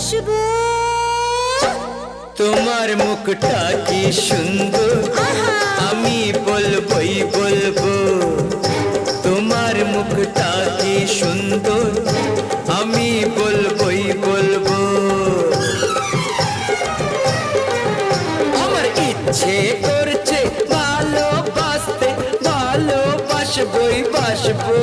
বাসবো। তোমার মুখটা কি সুন্দর, আমি বলবই বলবো। তোমার মুখটা কি সুন্দর, আমি বলবই বলবো। আমার ইচ্ছে করছে ভালোবাসতে, ভালোবাসবই বাসবো।